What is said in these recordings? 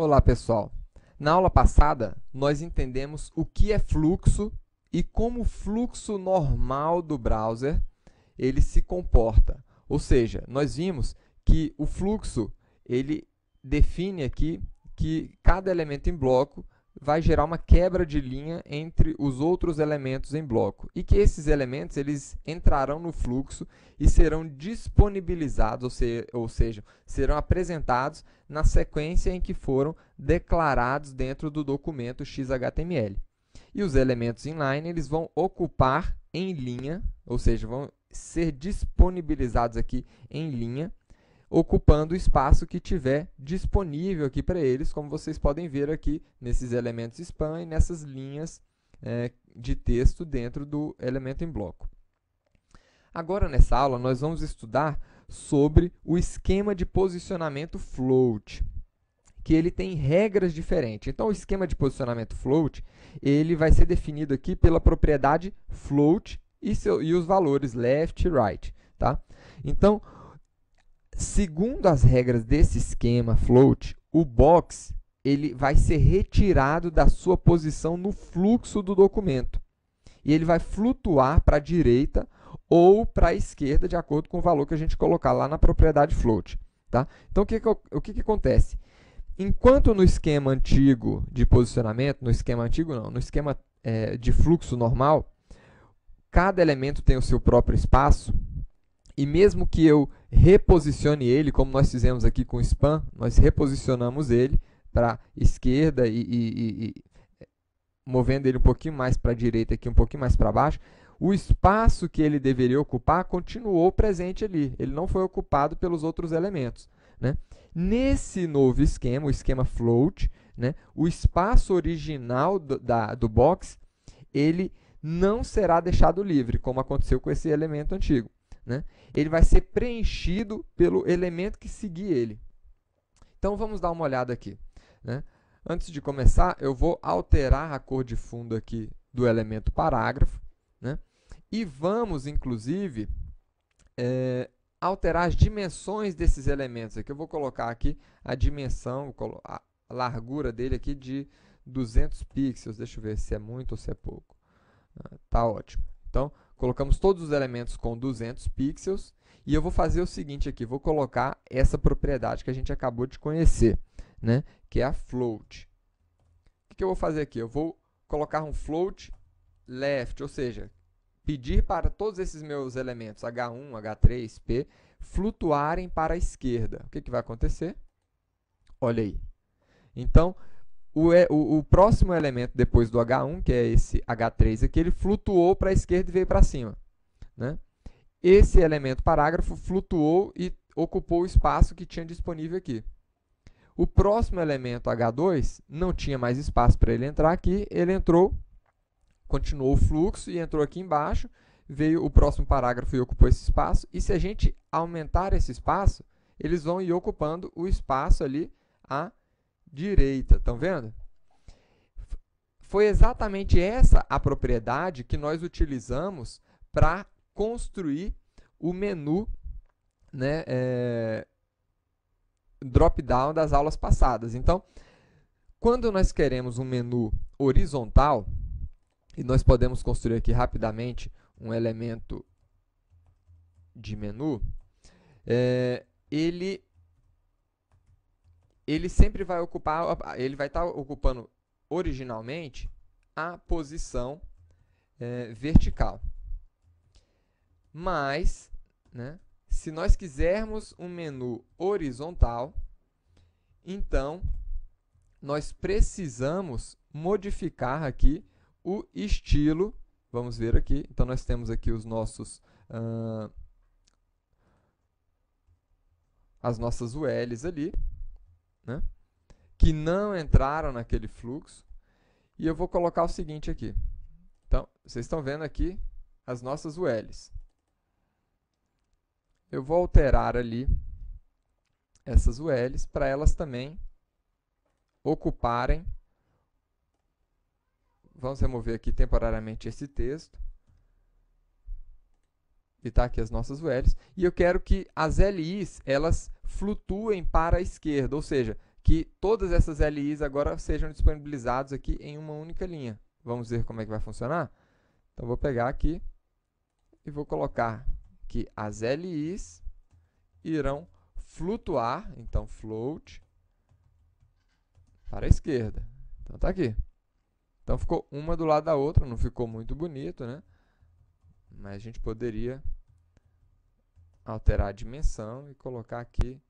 Olá, pessoal. Na aula passada, nós entendemos o que é fluxo e como o fluxo normal do browser ele se comporta. Ou seja, nós vimos que o fluxo ele define aqui que cada elemento em bloco vai gerar uma quebra de linha entre os outros elementos em bloco e que esses elementos eles entrarão no fluxo e serão disponibilizados, ou seja, serão apresentados na sequência em que foram declarados dentro do documento XHTML. E os elementos inline eles vão ocupar em linha, ou seja, vão ser disponibilizados aqui em linha, ocupando o espaço que tiver disponível aqui para eles, como vocês podem ver aqui nesses elementos span e nessas linhas de texto dentro do elemento em bloco. Agora, nessa aula, nós vamos estudar sobre o esquema de posicionamento float, que ele tem regras diferentes. Então, o esquema de posicionamento float, ele vai ser definido aqui pela propriedade float e os valores left e right, tá? Então, segundo as regras desse esquema float, o box ele vai ser retirado da sua posição no fluxo do documento. E ele vai flutuar para a direita ou para a esquerda, de acordo com o valor que a gente colocar lá na propriedade float. Tá? Então, o que acontece? Enquanto no esquema antigo de posicionamento, no esquema de fluxo normal, cada elemento tem o seu próprio espaço, e mesmo que eu reposicione ele, como nós fizemos aqui com o span, nós reposicionamos ele para a esquerda e movendo ele um pouquinho mais para a direita aqui, um pouquinho mais para baixo, o espaço que ele deveria ocupar continuou presente ali, ele não foi ocupado pelos outros elementos, né? Nesse novo esquema, o esquema float, né, o espaço original do box, ele não será deixado livre, como aconteceu com esse elemento antigo, né? Ele vai ser preenchido pelo elemento que seguir ele. Então, vamos dar uma olhada aqui, né? Antes de começar, eu vou alterar a cor de fundo aqui do elemento parágrafo, né? E vamos, inclusive, alterar as dimensões desses elementos. Aqui eu vou colocar aqui a dimensão, a largura dele aqui de 200 pixels. Deixa eu ver se é muito ou se é pouco. Tá ótimo. Então, colocamos todos os elementos com 200 pixels e eu vou fazer o seguinte aqui, vou colocar essa propriedade que a gente acabou de conhecer, né, que é a float. O que eu vou fazer aqui? Eu vou colocar um float left, ou seja, pedir para todos esses meus elementos, H1, H3, P, flutuarem para a esquerda. O que vai acontecer? Olha aí. Então, o próximo elemento depois do H1, que é esse H3 aqui, ele flutuou para a esquerda e veio para cima, né? Esse elemento parágrafo flutuou e ocupou o espaço que tinha disponível aqui. O próximo elemento H2 não tinha mais espaço para ele entrar aqui, ele entrou, continuou o fluxo e entrou aqui embaixo, veio o próximo parágrafo e ocupou esse espaço, e se a gente aumentar esse espaço, eles vão ir ocupando o espaço ali à direita, estão vendo? Foi exatamente essa a propriedade que nós utilizamos para construir o menu, né, drop-down das aulas passadas. Então, quando nós queremos um menu horizontal, e nós podemos construir aqui rapidamente um elemento de menu, ele sempre vai ocupar, ele vai estar ocupando originalmente a posição vertical. Mas, né, se nós quisermos um menu horizontal, então nós precisamos modificar aqui o estilo. Vamos ver aqui. Então, nós temos aqui os nossos as nossas ULs ali, né, que não entraram naquele fluxo. E eu vou colocar o seguinte aqui. Então, vocês estão vendo aqui as nossas ULs. Eu vou alterar ali essas ULs para elas também ocuparem. Vamos remover aqui temporariamente esse texto. E está aqui as nossas ULs. E eu quero que as LIs elas flutuem para a esquerda, ou seja, que todas essas LIs agora sejam disponibilizadas aqui em uma única linha. Vamos ver como é que vai funcionar? Então, vou pegar aqui e vou colocar que as LIs irão flutuar, então, float para a esquerda. Então, está aqui. Então, ficou uma do lado da outra, não ficou muito bonito, né? Mas a gente poderia alterar a dimensão e colocar aqui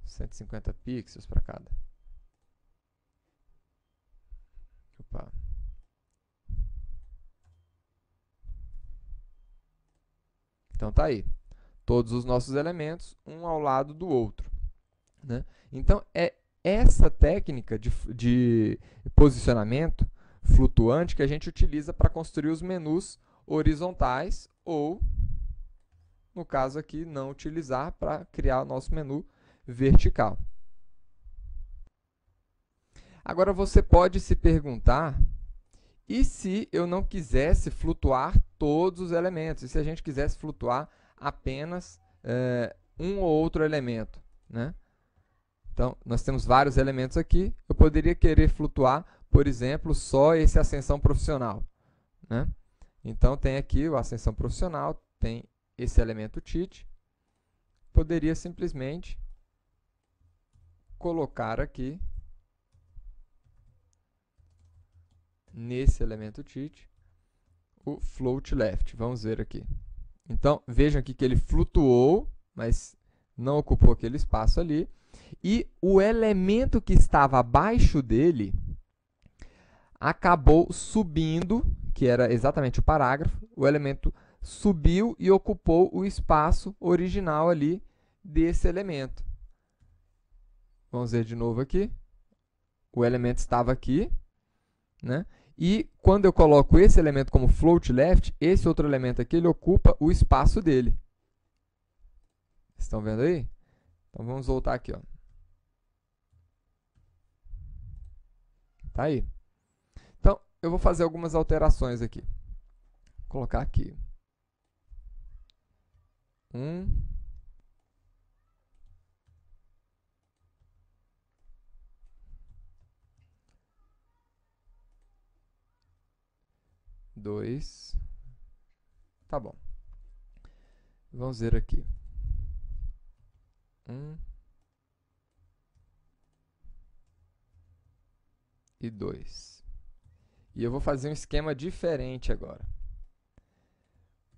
150 pixels para cada. Opa. Então, tá aí. Todos os nossos elementos, um ao lado do outro, né? Então, é essa técnica de posicionamento flutuante que a gente utiliza para construir os menus horizontais ou, no caso aqui, não utilizar para criar o nosso menu vertical. Agora, você pode se perguntar, e se eu não quisesse flutuar todos os elementos? E se a gente quisesse flutuar apenas um ou outro elemento, né? Então, nós temos vários elementos aqui. Eu poderia querer flutuar, por exemplo, só esse ascensão profissional, né? Então, tem aqui o ascensão profissional, tem esse elemento tit. Poderia simplesmente colocar aqui, nesse elemento tit, o float left. Vamos ver aqui. Então, vejam aqui que ele flutuou, mas não ocupou aquele espaço ali. E o elemento que estava abaixo dele acabou subindo, que era exatamente o parágrafo. O elemento subiu e ocupou o espaço original ali desse elemento. Vamos ver de novo aqui. O elemento estava aqui, né? E quando eu coloco esse elemento como float left, esse outro elemento aqui, ele ocupa o espaço dele. Estão vendo aí? Então, vamos voltar aqui, ó. Tá aí. Então, eu vou fazer algumas alterações aqui. Vou colocar aqui. 2. Tá bom. Vamos ver aqui. 1 e 2. E eu vou fazer um esquema diferente agora.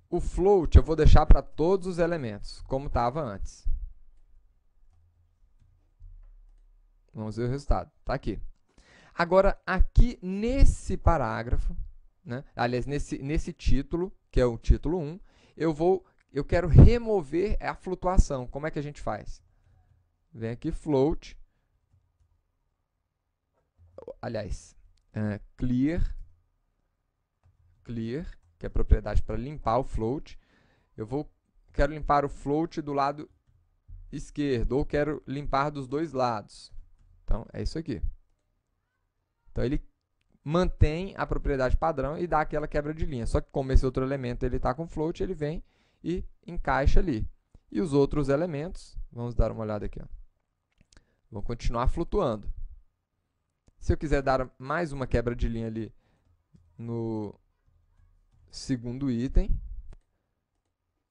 O float eu vou deixar para todos os elementos, como estava antes. Vamos ver o resultado. Está aqui. Agora, aqui nesse parágrafo, né? Aliás, nesse título, que é o título 1, eu quero remover a flutuação. Como é que a gente faz? Vem aqui, float. Aliás, clear, que é a propriedade para limpar o float. Quero limpar o float do lado esquerdo, ou quero limpar dos dois lados. Então, é isso aqui. Então, ele mantém a propriedade padrão e dá aquela quebra de linha. Só que como esse outro elemento está com float, ele vem e encaixa ali. E os outros elementos, vamos dar uma olhada aqui, ó, vão continuar flutuando. Se eu quiser dar mais uma quebra de linha ali no segundo item,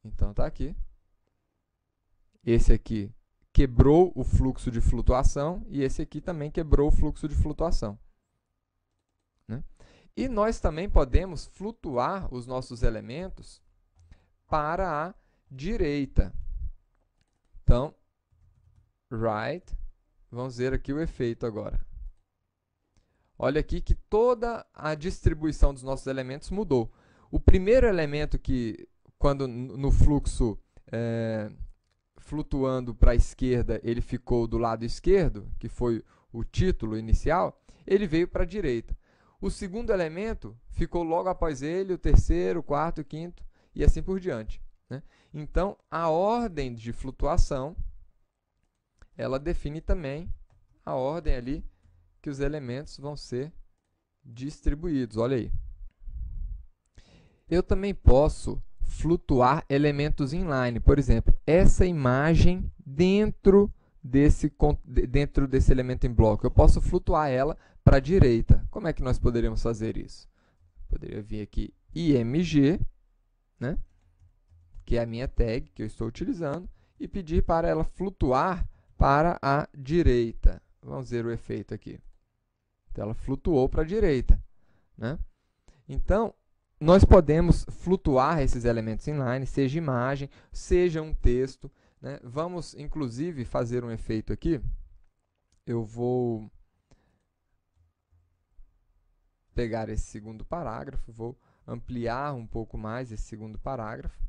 então está aqui. Esse aqui quebrou o fluxo de flutuação e esse aqui também quebrou o fluxo de flutuação, né? E nós também podemos flutuar os nossos elementos para a direita. Então, right, vamos ver aqui o efeito agora. Olha aqui que toda a distribuição dos nossos elementos mudou. O primeiro elemento que, quando no fluxo flutuando para a esquerda, ele ficou do lado esquerdo, que foi o título inicial, ele veio para a direita. O segundo elemento ficou logo após ele, o terceiro, o quarto, o quinto, e assim por diante, né? Então, a ordem de flutuação, ela define também a ordem ali que os elementos vão ser distribuídos. Olha aí. Eu também posso flutuar elementos inline. Por exemplo, essa imagem dentro dentro desse elemento em bloco. Eu posso flutuar ela para a direita. Como é que nós poderíamos fazer isso? Poderia vir aqui img, né, que é a minha tag que eu estou utilizando, e pedir para ela flutuar para a direita. Vamos ver o efeito aqui. Então, ela flutuou para a direita, né? Então, nós podemos flutuar esses elementos inline, seja imagem, seja um texto, né? Vamos, inclusive, fazer um efeito aqui. Eu vou pegar esse segundo parágrafo, vou ampliar um pouco mais esse segundo parágrafo.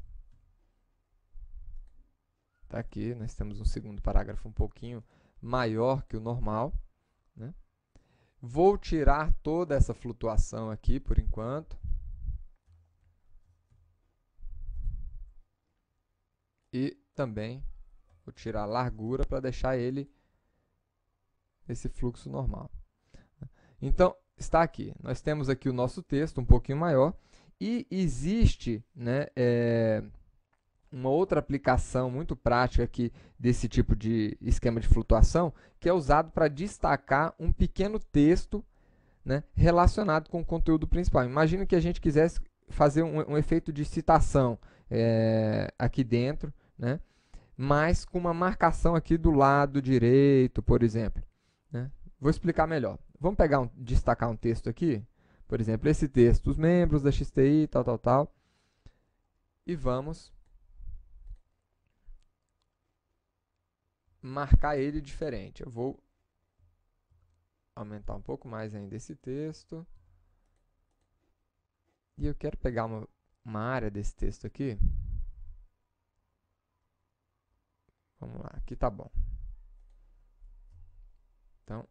Está aqui, nós temos um segundo parágrafo um pouquinho maior que o normal, né? Vou tirar toda essa flutuação aqui, por enquanto. E também vou tirar a largura para deixar ele esse fluxo normal. Então, está aqui. Nós temos aqui o nosso texto um pouquinho maior. E existe, né, uma outra aplicação muito prática aqui desse tipo de esquema de flutuação, que é usado para destacar um pequeno texto, né, relacionado com o conteúdo principal. Imagina que a gente quisesse fazer um efeito de citação aqui dentro, né, mas com uma marcação aqui do lado direito, por exemplo, né? Vou explicar melhor. Vamos pegar destacar um texto aqui, por exemplo, esse texto, os membros da XTI, tal, e vamos marcar ele diferente. Eu vou aumentar um pouco mais ainda esse texto. E eu quero pegar uma área desse texto aqui. Vamos lá, aqui tá bom. Então,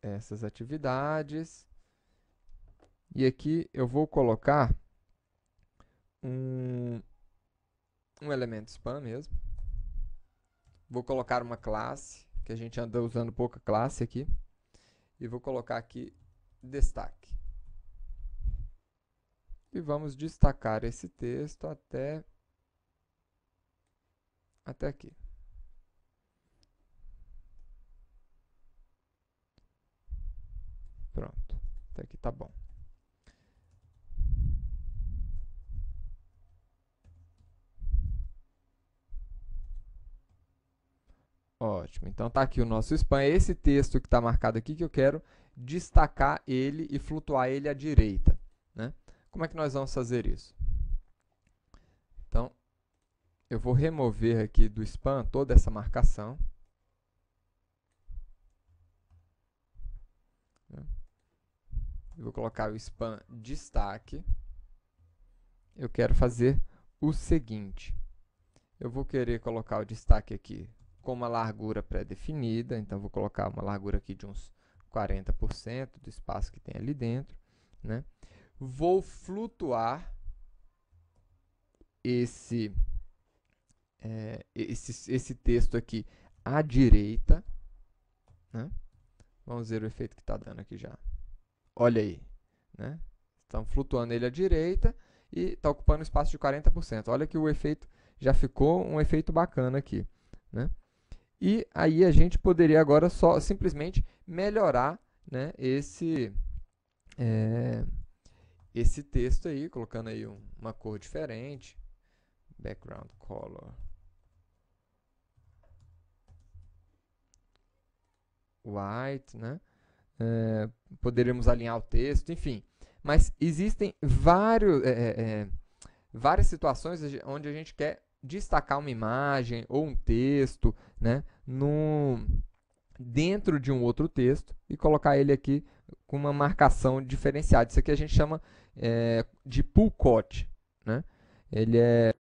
essas atividades. E aqui eu vou colocar um elemento spam mesmo. Vou colocar uma classe, que a gente anda usando pouca classe aqui. E vou colocar aqui destaque. E vamos destacar esse texto até aqui. Pronto, até aqui tá bom. Ótimo, então tá aqui o nosso spam. É esse texto que está marcado aqui que eu quero destacar ele e flutuar ele à direita, né? Como é que nós vamos fazer isso? Então, eu vou remover aqui do spam toda essa marcação. Eu vou colocar o spam destaque. Eu quero fazer o seguinte. Eu vou querer colocar o destaque aqui com uma largura pré-definida. Então, vou colocar uma largura aqui de uns 40% do espaço que tem ali dentro, né? Vou flutuar esse texto aqui à direita, né? Vamos ver o efeito que está dando aqui já. Olha aí, né? Estamos flutuando ele à direita e está ocupando um espaço de 40%. Olha que o efeito já ficou um efeito bacana aqui, né? E aí a gente poderia agora só simplesmente melhorar, né, esse texto aí, colocando aí uma cor diferente, background color white, né? Poderíamos alinhar o texto, enfim. Mas existem várias situações onde a gente quer destacar uma imagem ou um texto, né, dentro de um outro texto e colocar ele aqui com uma marcação diferenciada. Isso aqui a gente chama de pull quote, né? Ele é